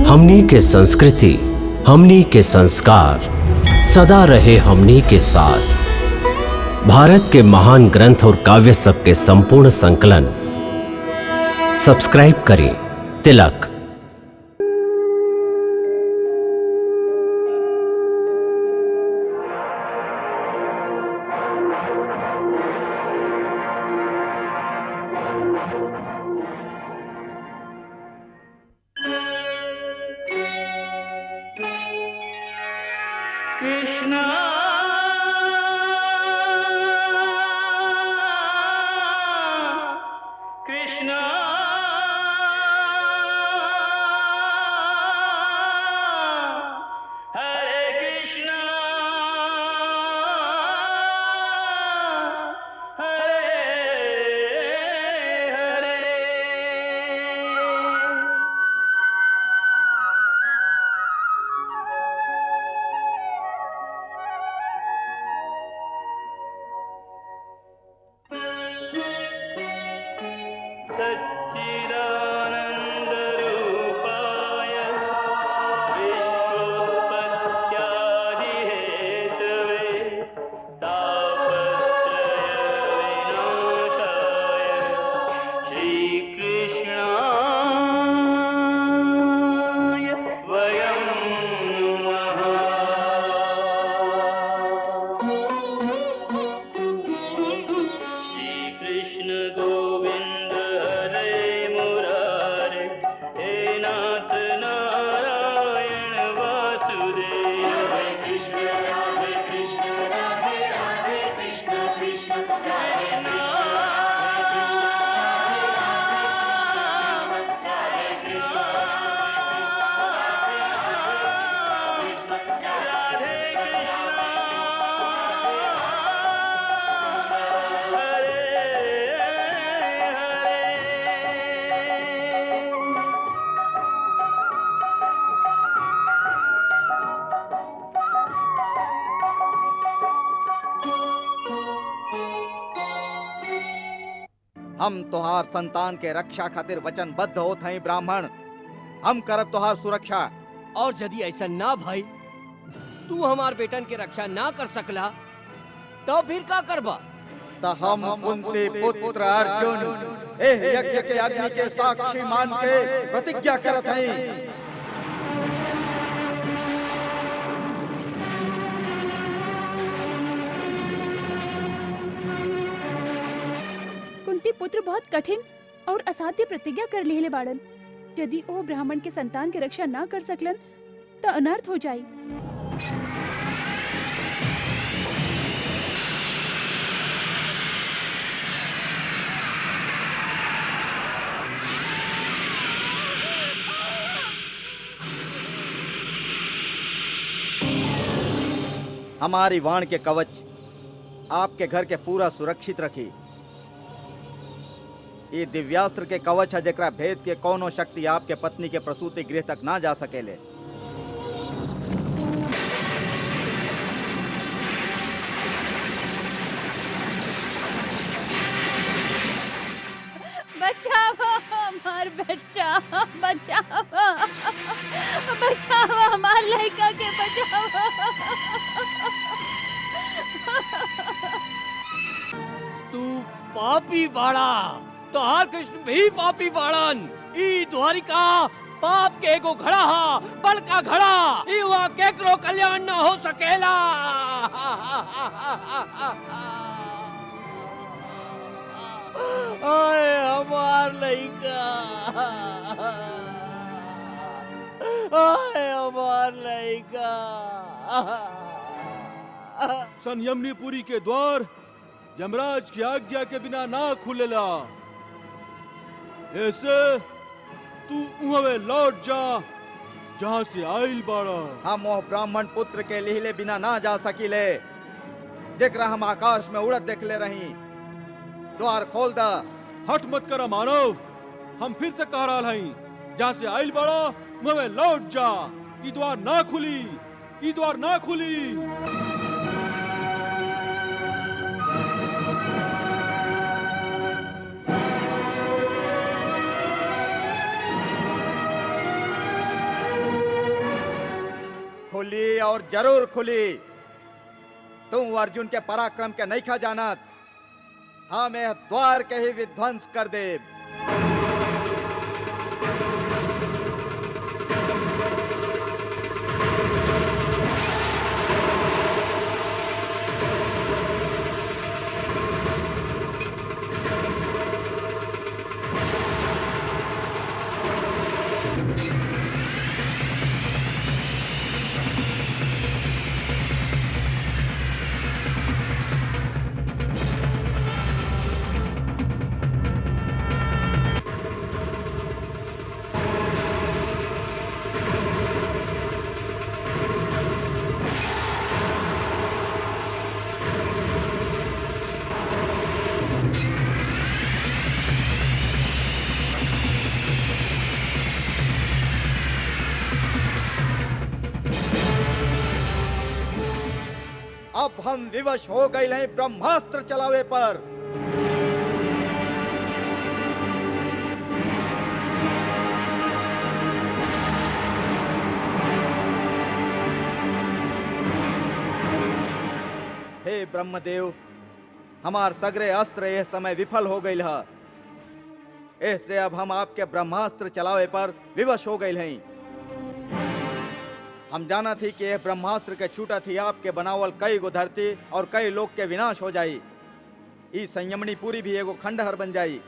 हमनी के संस्कृति, हमनी के संस्कार सदा रहे हमनी के साथ। भारत के महान ग्रंथ और काव्य सब के संपूर्ण संकलन सब्सक्राइब करें तिलक। कृष्णा कृष्णा हरे कृष्णा हरे हरे। सच्चिदानन्दरूपाय विश्वोत्पत्त्यादिहेतवे तापत्रयविनाशाय श्रीकृष्णाय वयं नमः। श्रीकृष्ण गोविंद हरे मुरारे, हे नाथ नारायण वासुदेव। हरे कृष्ण राधे राधे कृष्ण कृष्ण कृष्ण हम तोहार संतान के रक्षा खातिर वचनबद्ध होत हई ब्राह्मण। हम करब तोहार सुरक्षा। और यदि ऐसा ना भाई, तू हमार बेटन के रक्षा ना कर सकला तो फिर का करबा? त हम कुंती पुत्र अर्जुन एह यज्ञ के अग्नि के साक्षी मान के प्रतिज्ञा करत हई। कुंती पुत्र बहुत कठिन और असाध्य प्रतिज्ञा कर लेले बाड़न। यदि ओ ब्राह्मण के संतान के रक्षा ना कर सकलन तो अनर्थ हो जाई। हमारी वाण के कवच आपके घर के पूरा सुरक्षित रखी। ये दिव्यास्त्र के कवच है जेकरा भेद के कोनो शक्ति आपके पत्नी के प्रसूति गृह तक ना जा सकेले। बचाओ हमार बेटा, बचाओ बचाओ हमार लड़का के बचाओ। तू पापी बाड़ा, तो हर कृष्ण भी पापी बाड़न। ई द्वारिका पाप के एगो घड़ा हा, बड़का घड़ा। ई वहाँ केकरो कल्याण ना हो सकेला। आए हमार लइका, आए हमार लइका। संयमनीपुरी के द्वार यमराज की आज्ञा के बिना ना खुलेला। ऐसे तू उहवे लौट जा जहाँ से आइल बाड़ा। हम ओह ब्राह्मण पुत्र के लिहले बिना ना जा सकीले जेकरा हम आकाश में उड़त देखले रही। द्वार खोल दा। हट मत करा मानव, हम फिर से कह रहा हई, जहाँ से आइल बाड़ा उहवे लौट जा। ई द्वार ना खुली, ई द्वार ना खुली। खुली और जरूर खुली। तुम अर्जुन के पराक्रम के नहीं खा जानत, हमें द्वार के ही विध्वंस कर दे। अब हम विवश हो गए हैं ब्रह्मास्त्र चलावे पर। हे ब्रह्मदेव, हमार सगरे अस्त्र यह समय विफल हो गई है। ऐसे अब हम आपके ब्रह्मास्त्र चलावे पर विवश हो गए हैं। हम जाना थी कि यह ब्रह्मास्त्र के छूटा थी आपके बनावल कई गो धरती और कई लोग के विनाश हो जाई। ई संयमनी पूरी भी एगो खंडहर बन जाई।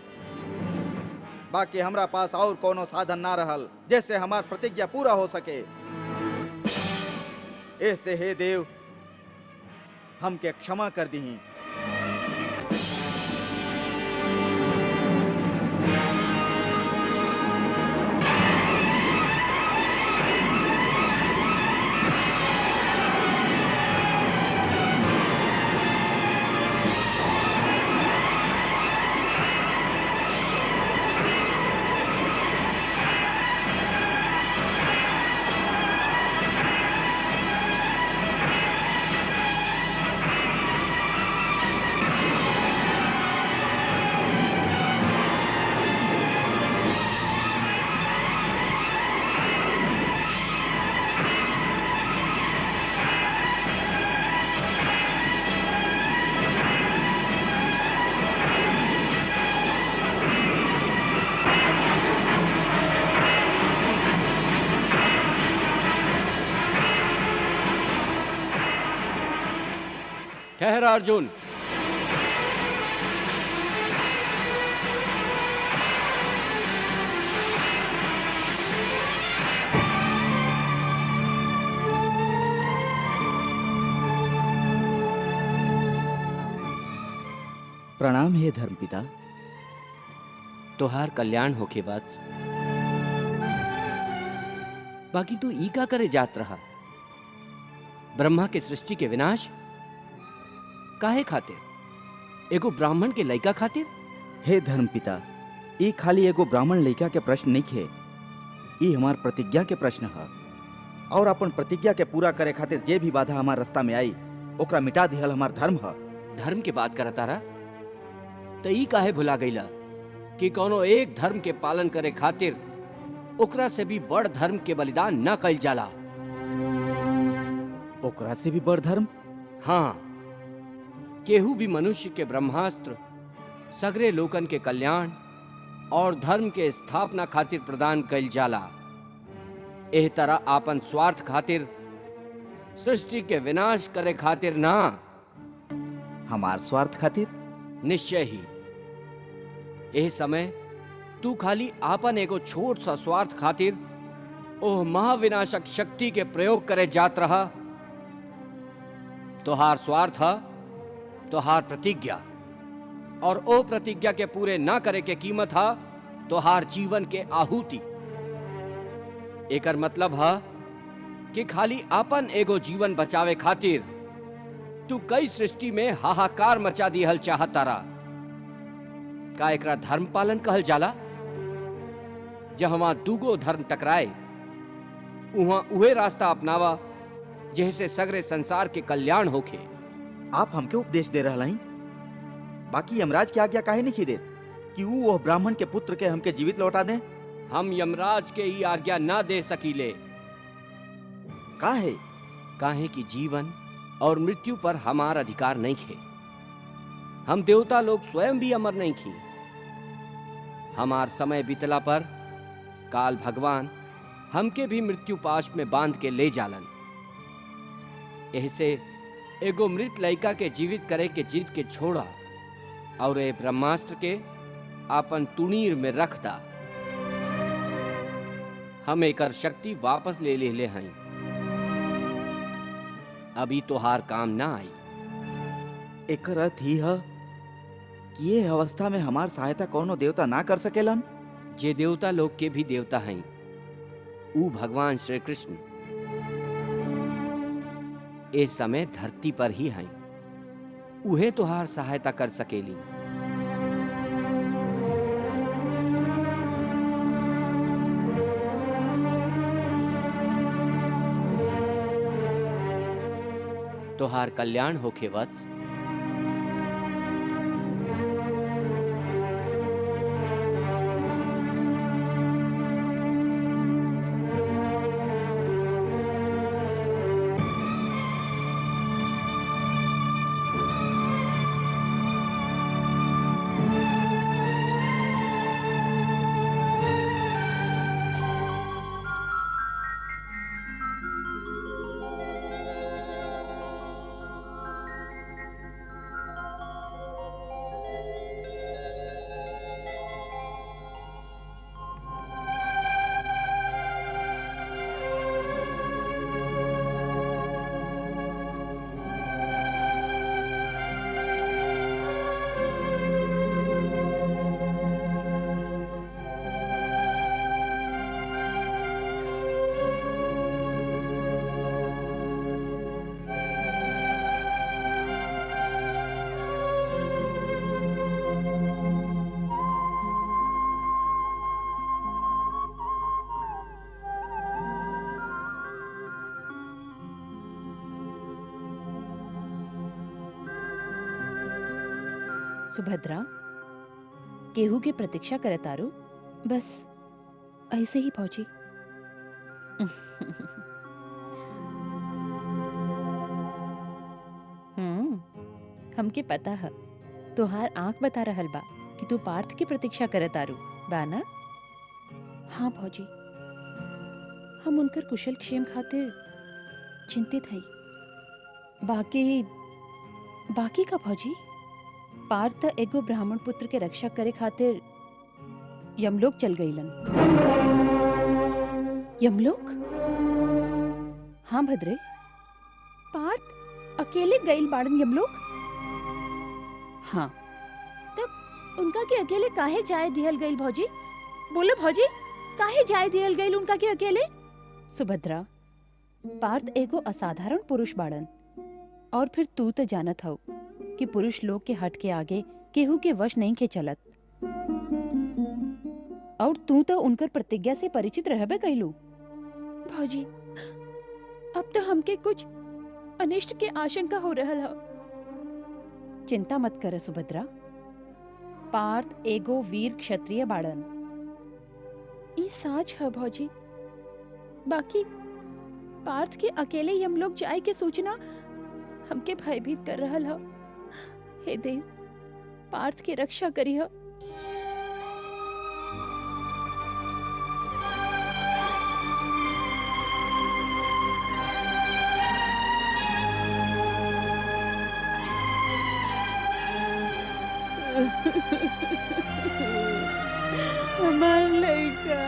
बाकी हमरा पास और कोनो साधन ना रहल जैसे हमार प्रतिज्ञा पूरा हो सके। ऐसे हे देव, हमके क्षमा कर दी। ठहर अर्जुन। प्रणाम हे धर्मपिता। तोहार कल्याण होके वत्स। बाकी तू ई का करे जात रहा? ब्रह्मा के सृष्टि के विनाश काहे खातिर? एगो ब्राह्मण के लइका खातिर? हे धर्मपिता, ई खाली एगो ब्राह्मण लइका के प्रश्न नहीं है, ई हमार प्रतिज्ञा के प्रश्न है। और अपन प्रतिज्ञा के पूरा करे खातिर जे भी बाधा हमार रास्ता में आई ओकरा मिटा दिहल हमार धर्म है। धर्म के बात करता रहा तो ई काहे भुला गईला कि कोनो एक धर्म के पालन करे खातिर ओकरा से भी बड़ धर्म के बलिदान न कइल जाला। ओकरा से भी बड़ धर्म? हाँ, केहू भी मनुष्य के ब्रह्मास्त्र सगरे लोकन के कल्याण और धर्म के स्थापना खातिर प्रदान कइल जाला। एह तरह आपन स्वार्थ खातिर, सृष्टि के विनाश करे खातिर ना। हमार स्वार्थ खातिर? निश्चय ही। एह समय तू खाली आपन एगो छोट सा स्वार्थ खातिर ओह महाविनाशक शक्ति के प्रयोग करे जात रहा। तोहार स्वार्थ है तोहार प्रतिज्ञा, और ओ प्रतिज्ञा के पूरे ना करे के कीमत है तोहार जीवन के आहुति। एकर मतलब है कि खाली आपन एगो जीवन बचावे खातिर तू कई सृष्टि में हाहाकार मचा दिहल चाहतारा। का एकरा धर्म पालन कहल जाला? जहाँ दूगो धर्म टकराए उहाँ उहे रास्ता अपनावा जैसे सगरे संसार के कल्याण होखे। आप हमके उपदेश दे रहा हैं? बाकी यमराज की आज्ञा काहे नहीं देत कि वो ब्राह्मण के पुत्र के हमके जीवित लौटा दें? हम यमराज के ई आज्ञा ना दे सकीले। का है? काहे कि जीवन और मृत्यु पर हमार अधिकार नहीं खे। हम देवता लोग स्वयं भी अमर नहीं खी। हमार समय बीतला पर काल भगवान हमके भी मृत्यु पाश में बांध के ले जालन। ऐसे एगो मृत लड़का के जीवित करे के जिद के छोड़ा और ए ब्रह्मास्त्र के आपन तुणीर में रख दा। हम एकर शक्ति वापस ले ले हैं। अभी तोहार काम ना आई। एकर अर्थ ही है कि ये अवस्था में हमार सहायता कोनो देवता ना कर सकेलन। जे देवता लोग के भी देवता हैं, ऊ भगवान श्री कृष्ण इस समय धरती पर ही हैं। उहे तोहार सहायता कर सकेली। तोहार कल्याण होखे वत्स। सुभद्रा, केहू की प्रतीक्षा करे तारू? बस ऐसे ही पहुंची। हमके पता है, तुहार आंख बता रहल बा कि तू पार्थ की प्रतीक्षा करे तारू बा ना? हाँ भौजी, हम उनकर कुशल क्षेम खातिर चिंतित हई। बाकी का भौजी? पार्थ एगो ब्राह्मण पुत्र के रक्षा करे खातिर यमलोक चल गईलन। यमलोक? हाँ भद्रे, पार्थ अकेले गईल बाड़न यमलोक? हाँ, तब उनका के अकेले काहे जाए दिहल गईल भौजी? बोलो भौजी, काहे जाए दिहल गईल उनका के अकेले? सुभद्रा, पार्थ एगो असाधारण पुरुष बाड़न, और फिर तू तो जानत हौ कि पुरुष लोग के हट के आगे केहू के वश नहीं के चलत। और तू तो उनकर प्रतिज्ञा से परिचित रहबे कैलू। भौजी, अब तो हमके कुछ अनिष्ट के आशंका हो रहल है। चिंता मत कर सुभद्रा, पार्थ एगो वीर क्षत्रिय बाड़न। ई साच है भौजी। बाकी पार्थ के अकेले यमलोक जाए के सूचना हमके भयभीत कर रहल है। हे देव, पार्थ की रक्षा करिह। हमार लड़का।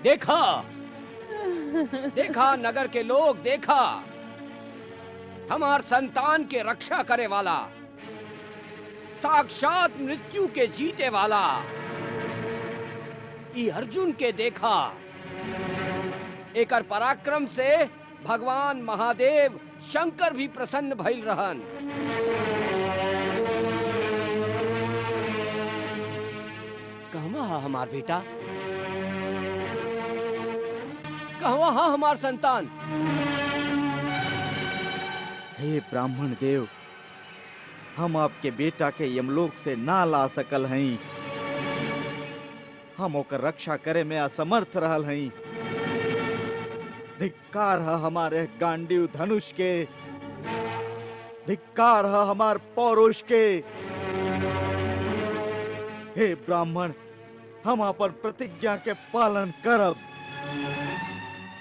देखा देखा नगर के लोग, देखा हमार संतान के रक्षा करे वाला, साक्षात मृत्यु के जीते वाला ई अर्जुन के देखा। एकर पराक्रम से भगवान महादेव शंकर भी प्रसन्न भइल रहन। कहवा हा हमार बेटा, कहवा हा हमार संतान? हे ब्राह्मण देव, हम आपके बेटा के यमलोक से ना ला सकल हई। हम ओकर रक्षा करे में असमर्थ रहल हई। धिक्कार है हमारे गांडीव धनुष के, धिक्कार है हमार पौरुष के। हे ब्राह्मण, हम अपन प्रतिज्ञा के पालन करब।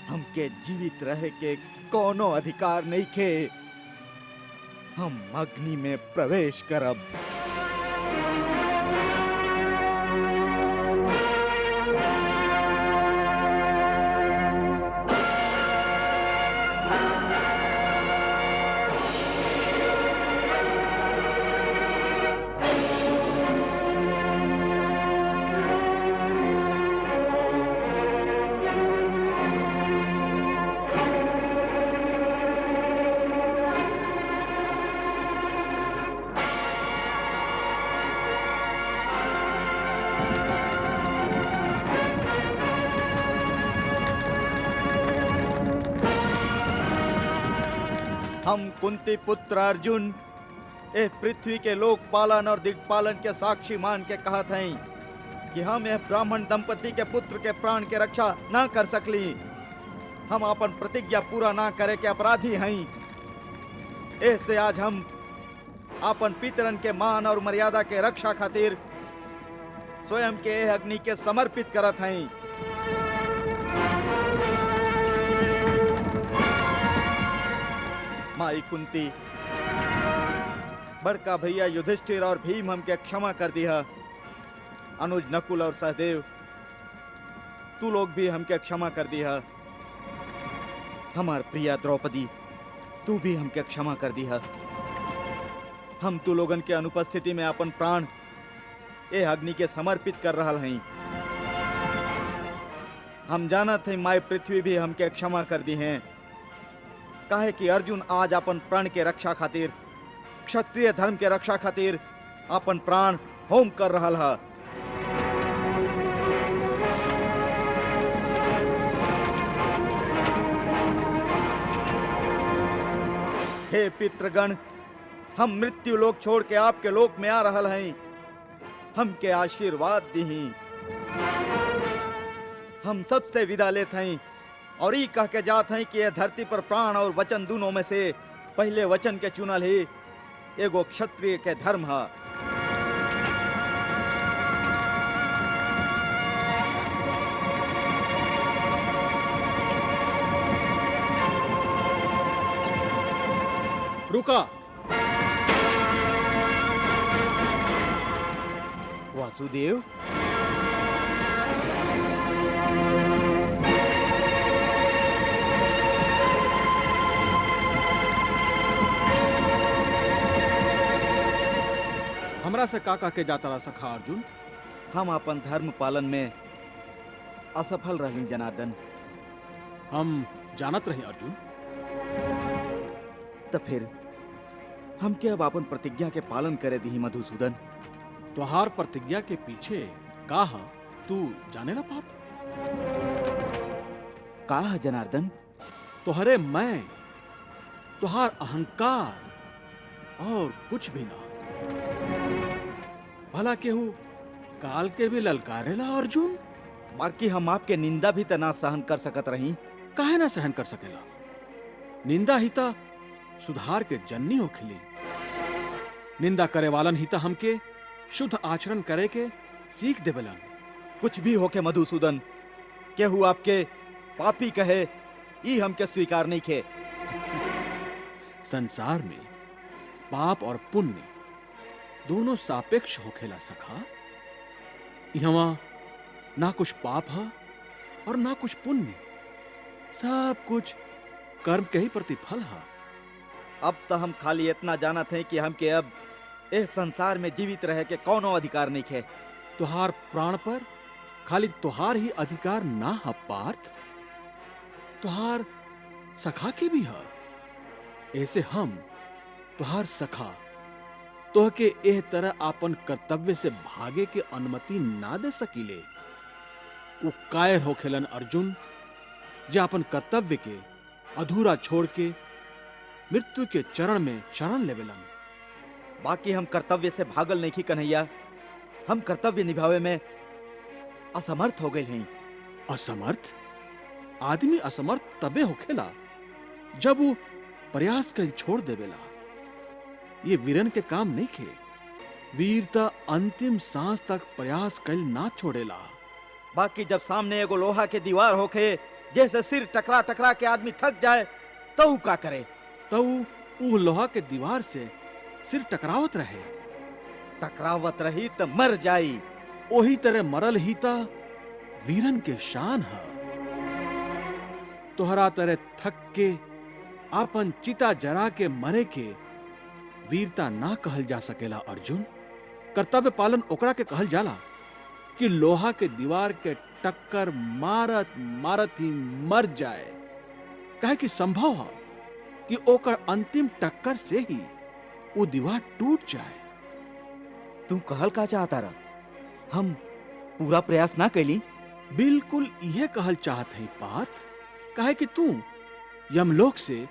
हमके जीवित रहे के कोनो अधिकार नहीं खे। हम अग्नि में प्रवेश करब। हम कुंती पुत्र अर्जुन ए पृथ्वी के लोक पालन और दिग्पालन के साक्षी मान के कहत हैं कि हम यह ब्राह्मण दंपति के पुत्र के प्राण के रक्षा ना कर सकली। हम अपन प्रतिज्ञा पूरा ना करे के अपराधी हैं। ऐसे आज हम अपन पितरन के मान और मर्यादा के रक्षा खातिर स्वयं के अग्नि के समर्पित करत हैं। माई कुंती, बड़का भैया युधिष्ठिर और भीम हमके क्षमा कर दिया। अनुज, नकुल और सहदेव, तू लोग भी हमके क्षमा कर दिया। हमार प्रिया द्रौपदी, तू भी हमके क्षमा कर दिया। हम तू लोगन के अनुपस्थिति में अपन प्राण ए अग्नि के समर्पित कर रहल हई। हम जानत हई माई पृथ्वी भी हमके क्षमा कर दी हैं। काहे कि अर्जुन आज अपन प्राण के रक्षा खातिर, क्षत्रिय धर्म के रक्षा खातिर अपन प्राण होम कर रहल है। हे पितृगण, हम मृत्यु लोक छोड़ के आपके लोक में आ रहल हैं। हमके आशीर्वाद दीही। हम सबसे विदा लेत हैं और ई कह के जात हैं कि यह धरती पर प्राण और वचन दोनों में से पहले वचन के चुनल ही एगो क्षत्रिय के धर्म है। रुका। वासुदेव, हमरा से का के जाता रहा सखा अर्जुन? हम अपन धर्म पालन में असफल रही जनार्दन। हम जानत रहे अर्जुन। तो फिर हमके अब अपन प्रतिज्ञा के पालन करे दी मधुसूदन। त्योहार प्रतिज्ञा के पीछे का है तू जाने ना पार्थ? का है जनार्दन? तोहरे मैं, तुहार अहंकार और कुछ भी ना। भला केहू काल के भी ललकारेला अर्जुन। बाकी हम आपके निंदा भी तना सहन कर सकत रही। काहे ना सहन कर सकेला? निंदा हिता सुधार के जन्नी हो खिली। निंदा करे वालन हिता हमके शुद्ध आचरण करे के सीख देबलन। कुछ भी होके मधुसूदन, केहू आपके पापी कहे ई हमके स्वीकार नहीं खे। संसार में पाप और पुण्य दोनों सापेक्ष होखेला सखा। यहाँ ना कुछ पाप है और ना कुछ पुण्य, सब कुछ कर्म के ही प्रतिफल है। अब तो हम खाली इतना जानत हैं कि हमके अब इस संसार में जीवित रहे के कौनो अधिकार नहीं है। तुहार प्राण पर खाली तुहार ही अधिकार ना है पार्थ, तुहार सखा के भी है। ऐसे हम तुहार सखा तोह के एह तरह आपन कर्तव्य से भागे के अनुमति ना दे सकीले। वो कायर होखेलन अर्जुन, जे अपन कर्तव्य के अधूरा छोड़ के मृत्यु के चरण में शरण लेवेलन। बाकी हम कर्तव्य से भागल नहीं की कन्हैया, हम कर्तव्य निभावे में असमर्थ हो गए हैं। असमर्थ? आदमी असमर्थ तबे होखेला जब वो प्रयास कर छोड़ देवेला। ये वीरन के काम नहीं खे। वीरता अंतिम सांस तक प्रयास कल ना छोड़ेला। बाकी जब सामने एगो लोहा के दीवार होखे, जैसे सिर टकरा टकरा के आदमी थक जाए, तो ऊ का करे? तो वो लोहा के दीवार से सिर टकरावत रहे। टकरावत रही तो मर जाई। ओही तरह मरल ही ता वीरन के शान है। तोहरा तरह थक के आपन चिता जरा के मरे के वीरता ना कहल जा सकेला अर्जुन। कर्तव्य पालन ओकरा के कहल जाला कि लोहा के दीवार के टक्कर मारत मारत ही मर जाए। काहे कि संभव है कि ओकर अंतिम टक्कर से ही वो दीवार टूट जाए। तू कहल का चाहता रहा? हम पूरा प्रयास ना कैली? बिल्कुल यह कहल चाहत है पार्थ। काहे कि तू यमलोक से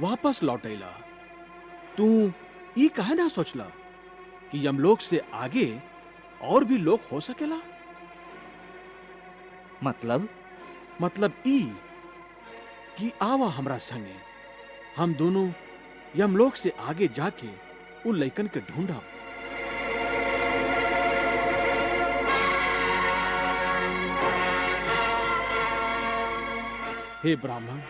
वापस लौटेला। तू ये काहे ना सोचला कि यमलोक से आगे और भी लोग हो सकेला? मतलब ई कि आवा हमरा संगे, हम दोनों यमलोक से आगे जाके उन लइकन के ढूंढब। हे ब्राह्मण,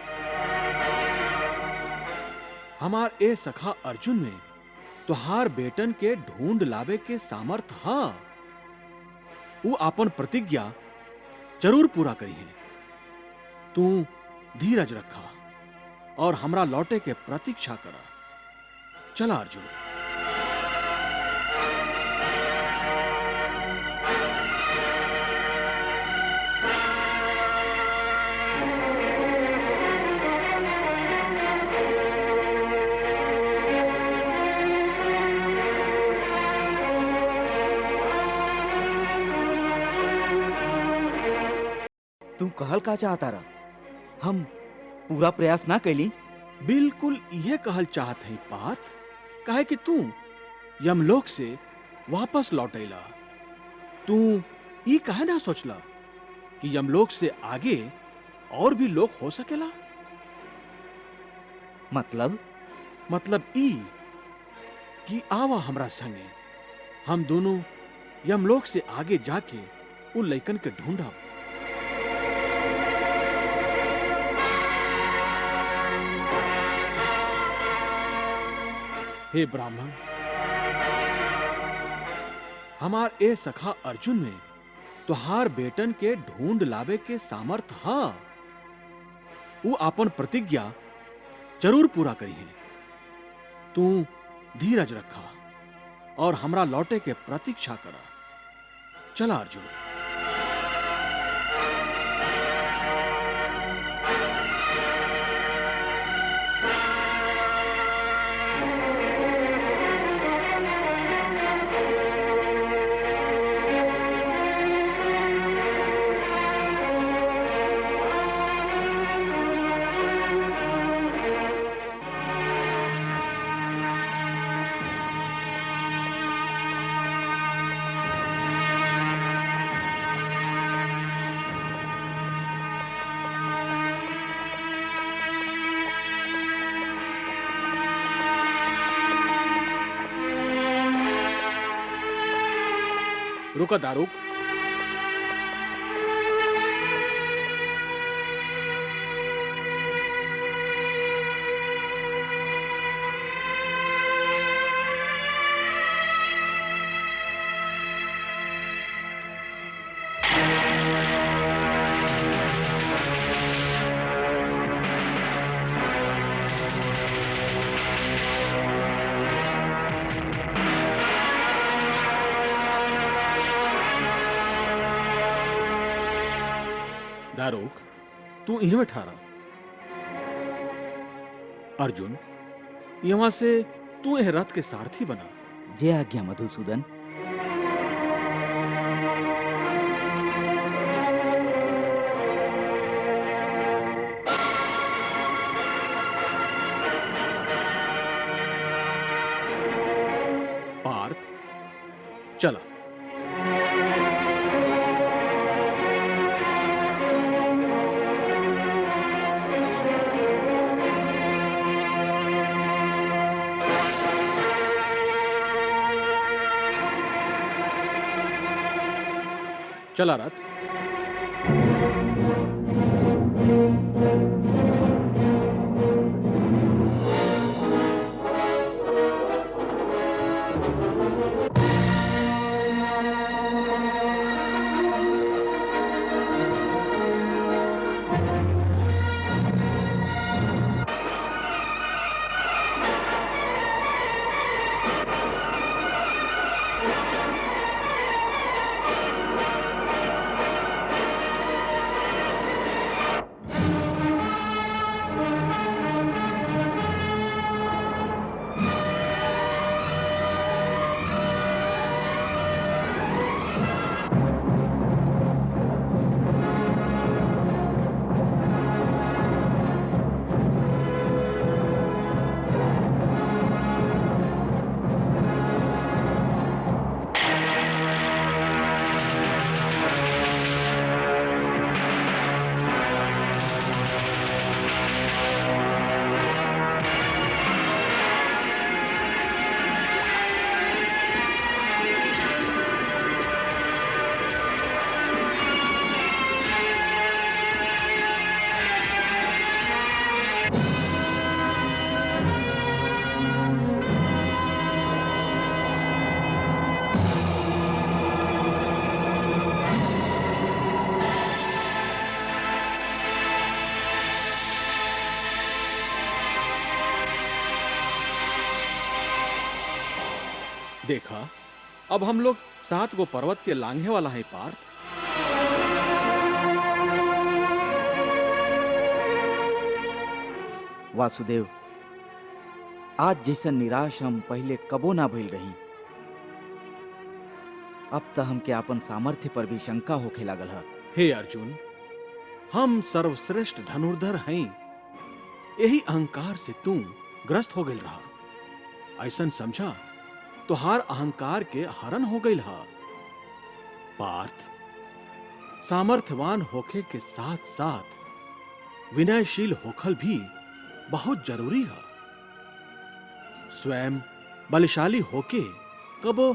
हमार ए सखा अर्जुन में तुहार बेटन के ढूंढ लावे के सामर्थ हा। वो आपन प्रतिज्ञा जरूर पूरा करी है। तू धीरज रखा और हमरा लौटे के प्रतीक्षा करा। चला अर्जुन। तू कहल का चाहता रहा? हम पूरा प्रयास ना कैली? बिल्कुल यह कहल चाहत है पार्थ। काहे कि तू यमलोक से वापस लौटेला। तू ये काहे ना सोचला कि यमलोक से आगे और भी लोग हो सकेला? मतलब ई कि आवा हमरा संगे, हम दोनों यमलोक से आगे जाके उन लइकन के ढूंढब। हे ब्राह्मण, हमार ए सखा अर्जुन में तुहार बेटन के ढूंढ लावे के सामर्थ हा। वो आपन प्रतिज्ञा जरूर पूरा करी है। तू धीरज रखा और हमरा लौटे के प्रतीक्षा करा। चला अर्जुन। रुका दारुक। तू इन्हें में ठहरा। अर्जुन, यहाँ से तू यह रथ के सारथी बना। जय आज्ञा मधुसूदन। पार्थ, चला। चला रथ। देखा, अब हम लोग 7 गो पर्वत के लांघे वाला है पार्थ। वासुदेव, आज जैसन निराश हम पहले कबो ना भइल रही। अब तो हमके अपन सामर्थ्य पर भी शंका होखे लागल है। हे अर्जुन, हम सर्वश्रेष्ठ धनुर्धर हैं। यही अहंकार से तू ग्रस्त हो गई रहा। ऐसन समझा तुहार अहंकार के हरण हो गई हा। पार्थ, सामर्थ्यवान होखे के साथ साथ विनयशील होखल भी बहुत जरूरी है। स्वयं बलशाली होके कबो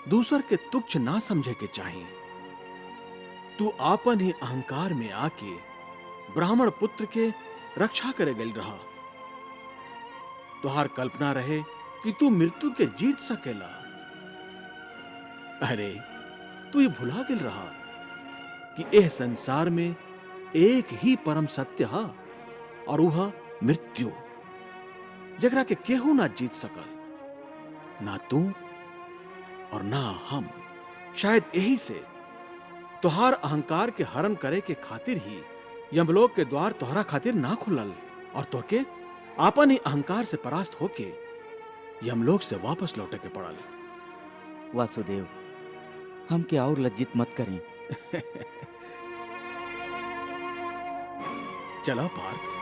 दूसर के तुच्छ ना समझे के चाहिए। तू आपन ही अहंकार में आके ब्राह्मण पुत्र के रक्षा करे गई रहा। तुहार कल्पना रहे कि तू मृत्यु के जीत सकेला। अरे, तू ये भुला गिल रहा कि एह संसार में एक ही परम सत्य है और वह मृत्यु, जगरा के केहू ना जीत सकल, ना तू और ना हम। शायद यही से तुहार अहंकार के हरण करे के खातिर ही यमलोक के द्वार तोहरा खातिर ना खुलल और तोके आपन ही अहंकार से परास्त होके यमलोक से वापस लौटे के पड़ल। वासुदेव, हमके और लज्जित मत करें। चला पार्थ।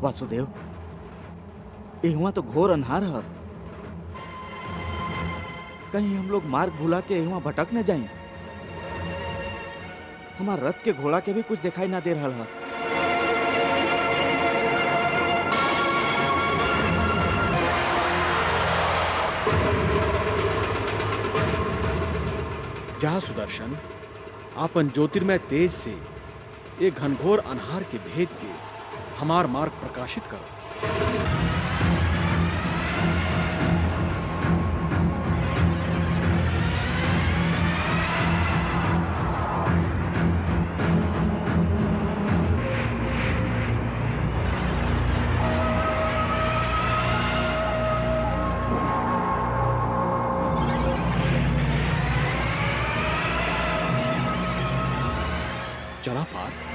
वासुदेव, एहुआ तो घोर अन्हार है। कहीं हम लोग मार्ग भुला के एहुआ भटक न जाएं। हमार रथ के घोड़ा के भी कुछ दिखाई ना दे रहा है। जा सुदर्शन, आपन ज्योतिर्मय तेज से एक घनघोर अनहार के भेद के हमार मार्ग प्रकाशित करो। चला पार्थ।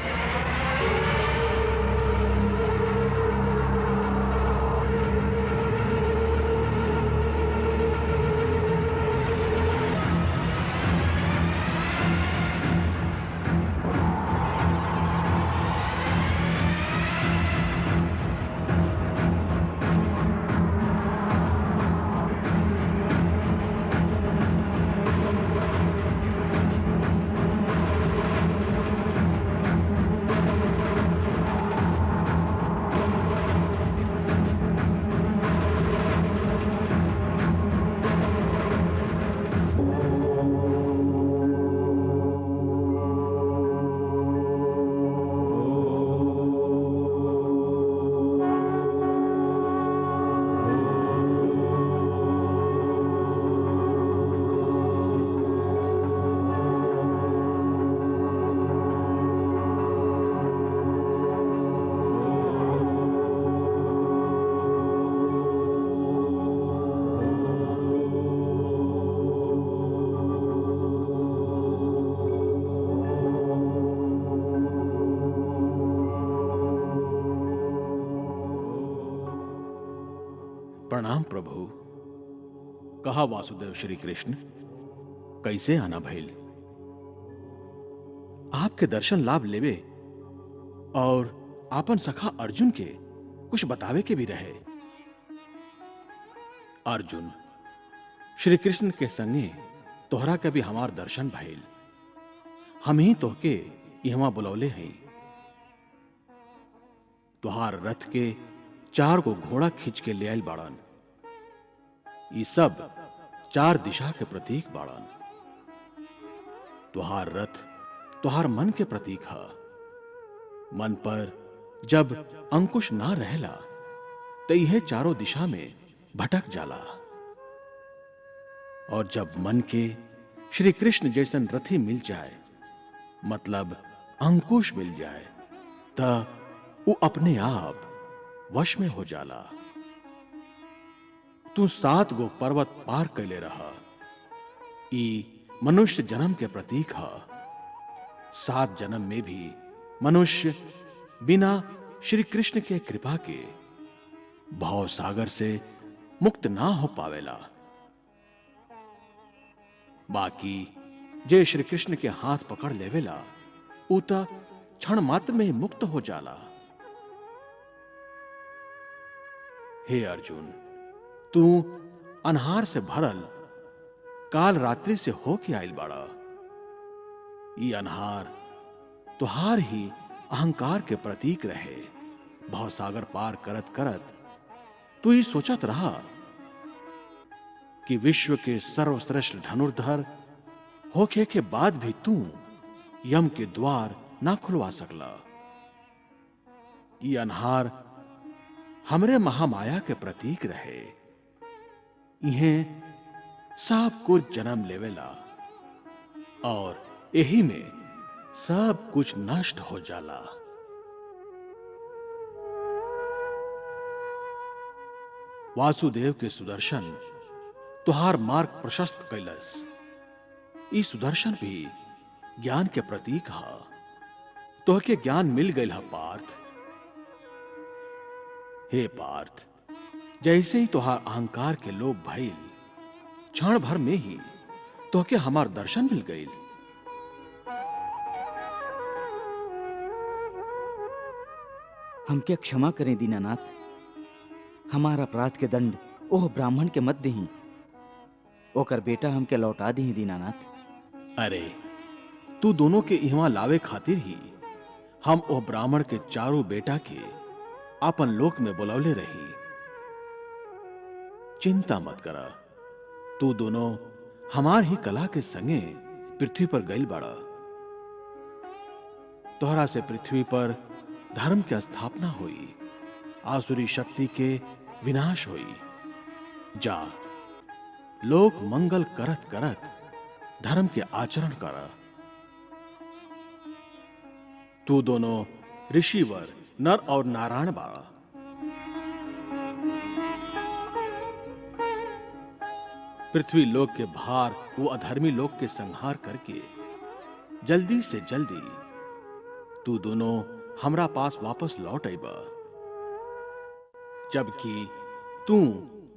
प्रणाम प्रभु। कहा वासुदेव श्री कृष्ण, कैसे आना भइल? आपके दर्शन लाभ लेवे और आपन सखा अर्जुन के कुछ बतावे के भी रहे। अर्जुन, श्री कृष्ण के संगे तोहरा के भी हमार दर्शन भइल। हम ही तोहके यहाँ बुलौले हैं। तुहार रथ के 4 को घोड़ा खींच के ले आयल बाड़न। ये सब 4 दिशा के प्रतीक बाड़न। तुहार रथ तुहार मन के प्रतीक है। मन पर जब अंकुश ना रहेला तो यह चारों दिशा में भटक जाला। और जब मन के श्री कृष्ण जैसन रथी मिल जाए, मतलब अंकुश मिल जाए, तो वो अपने आप वश में हो जाला। तू 7 गो पर्वत पार कैले रहा। ई मनुष्य जन्म के प्रतीक है। 7 जन्म में भी मनुष्य बिना श्री कृष्ण के कृपा के भव सागर से मुक्त ना हो पावेला। बाकी जे श्री कृष्ण के हाथ पकड़ लेवेला, उता क्षण मात्र में मुक्त हो जाला। हे अर्जुन, तू अनहार से भरल काल रात्रि से होके आयल बाड़ा। ये अनहार तुहार ही अहंकार के प्रतीक रहे। भवसागर पार करत करत तू ही सोचत रहा कि विश्व के सर्वश्रेष्ठ धनुर्धर होके के बाद भी तू यम के द्वार ना खुलवा सकला। ये अनहार हमरे महामाया के प्रतीक रहे। इन्हें सब कुछ जन्म लेवेला और यही में सब कुछ नष्ट हो जाला। वासुदेव के सुदर्शन तुहार मार्ग प्रशस्त कैलस। ई सुदर्शन भी ज्ञान के प्रतीक है। तोहके ज्ञान मिल गई है पार्थ। हे पार्थ, जैसे ही तुहार अहंकार के लोभ भइल, क्षण भर में ही तोहके हमार दर्शन मिल गई। हमके क्षमा करें दीनानाथ। हमारा अपराध के दंड ओह ब्राह्मण के मत दही, ओकर बेटा हमके लौटा दही दीनानाथ। अरे तू दोनों के इहवां लावे खातिर ही हम ओ ब्राह्मण के चारों बेटा के अपन लोक में बुलवले रही। चिंता मत करा, तू दोनों हमार ही कला के संगे पृथ्वी पर गइल बाड़ा। तोहरा से पृथ्वी पर धर्म के स्थापना हुई, आसुरी शक्ति के विनाश हुई। जा लोक मंगल करत करत धर्म के आचरण करा। तू दोनों ऋषिवर नर और नारायण बाड़ा। पृथ्वी लोक के भार वो अधर्मी लोक के संहार करके जल्दी से जल्दी तू दोनों हमरा पास वापस लौट आइबा, जबकि तू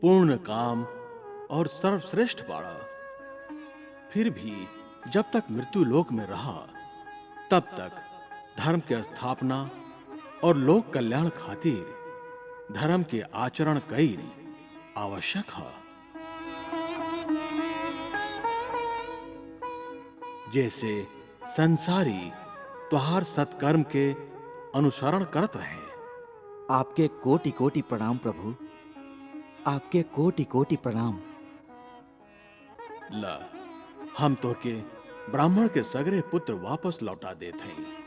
पूर्ण काम और सर्वश्रेष्ठ बाड़ा। फिर भी जब तक मृत्यु लोक में रहा तब तक धर्म के स्थापना और लोक कल्याण खातिर धर्म के आचरण कईल आवश्यक है। जैसे संसारी तुहार सत्कर्म के अनुसरण करत रहे। आपके कोटि कोटि प्रणाम प्रभु, आपके कोटि कोटि प्रणाम। ला हम तो के ब्राह्मण के सगरे पुत्र वापस लौटा देते हैं।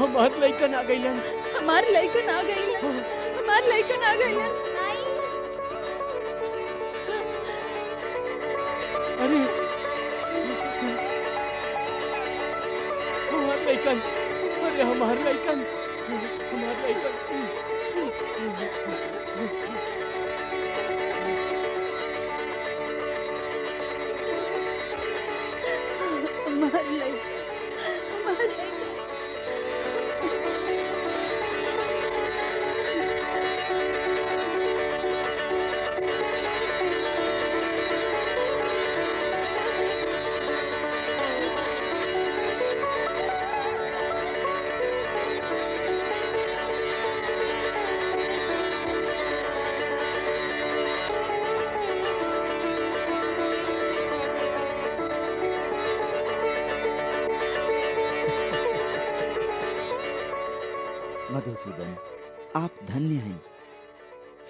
हमार लइकन आ गइलन। हमार लइकन आ गइलन, हमार लइकन आ गइलन। अरे हमार लइकन, अरे हमार लइकन, हमार लइकन। हमार लइकन, हमार लइकन। मधुसूदन, आप धन्य हैं,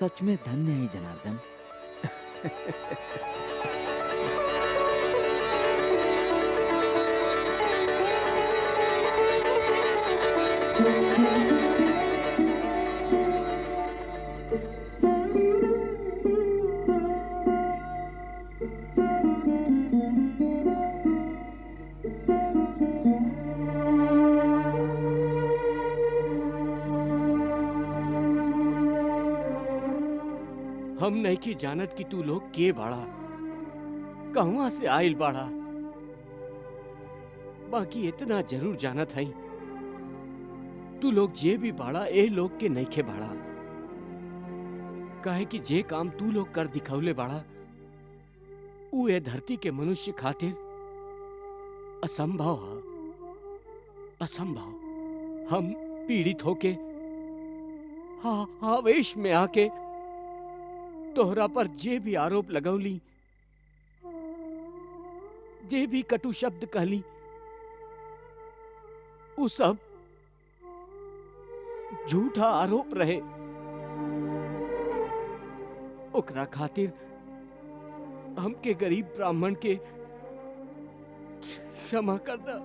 सच में धन्य हैं जनार्दन। हम नहीं की जानत कि तू लोग के बाड़ा, कहवा से आइल बाड़ा। बाकी इतना जरूर जानत हई, तू लोग जे भी बाड़ा ए लोग के नहीं खे बाड़ा। काहे कि जे काम तू लोग कर दिखौले बाड़ा उ ए धरती के मनुष्य खातिर असंभव है, असंभव। हम पीड़ित होके आवेश में आके तोहरा पर जे भी आरोप लगौली जे भी कटु शब्द कहली उ सब झूठा आरोप रहे। ओकरा खातिर हमके गरीब ब्राह्मण के क्षमा कर दा,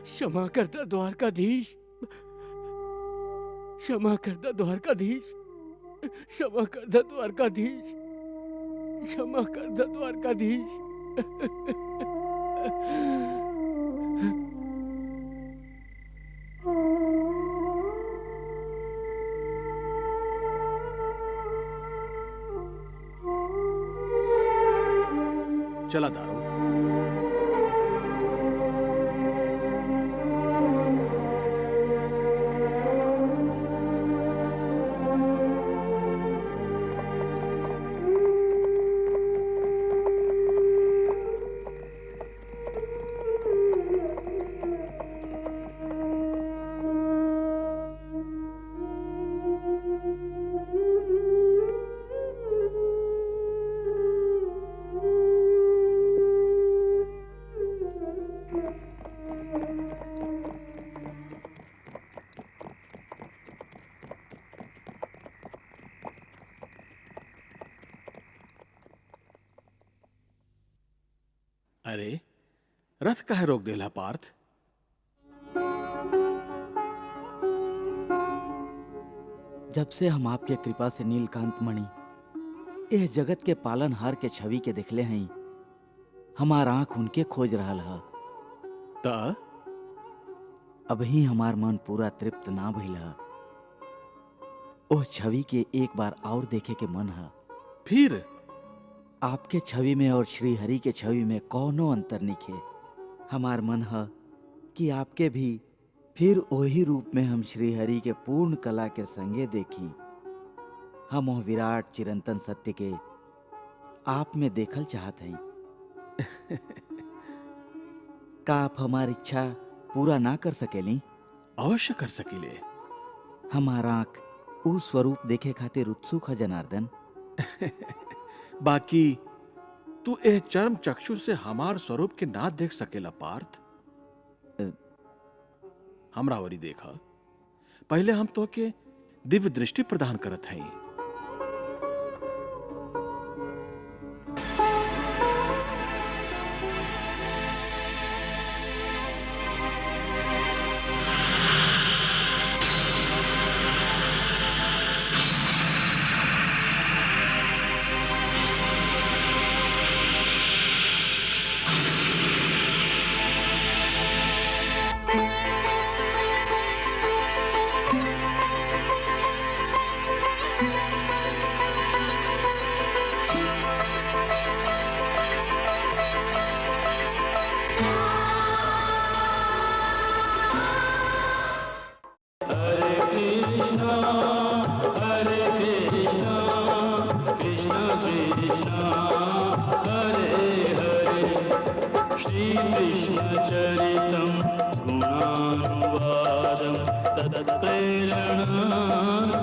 क्षमा कर दा द्वारकाधीश, क्षमा कर दा द्वारकाधीश, क्षमा कर दा द्वारकाधीश, क्षमा कर दा द्वारकाधीश। चला दारोगा। अरे रथ काहे रोक देला पार्थ? जब से हम आपके कृपा से नीलकांत मणि इस जगत के पालनहार के छवि के दिखले हैं, हमार आंख उनके खोज रहा हा। त अबही हमार मन पूरा तृप्त ना भइल हा। ओह छवि के एक बार और देखे के मन हा। फिर आपके छवि में और श्री हरि के छवि में कौनो अंतर निखे। हमार मन है कि आपके भी फिर वही रूप में हम श्री हरि के पूर्ण कला के संगे देखी। हम वह विराट चिरंतन सत्य के आप में देखल चाहत हैं। का आप हमारी इच्छा पूरा ना कर सकेली? अवश्य कर सकीले। हमार आंख उ स्वरूप देखे खातिर उत्सुक है जनार्दन। बाकी तू ए चर्म चक्षु से हमार स्वरूप के ना देख सकेला पार्थ। हमरा वरी देखा, पहले हम तो के दिव्य दृष्टि प्रदान करत हई। श्रीकृष्णचरितं गुणानुवादं तत्प्रेरणा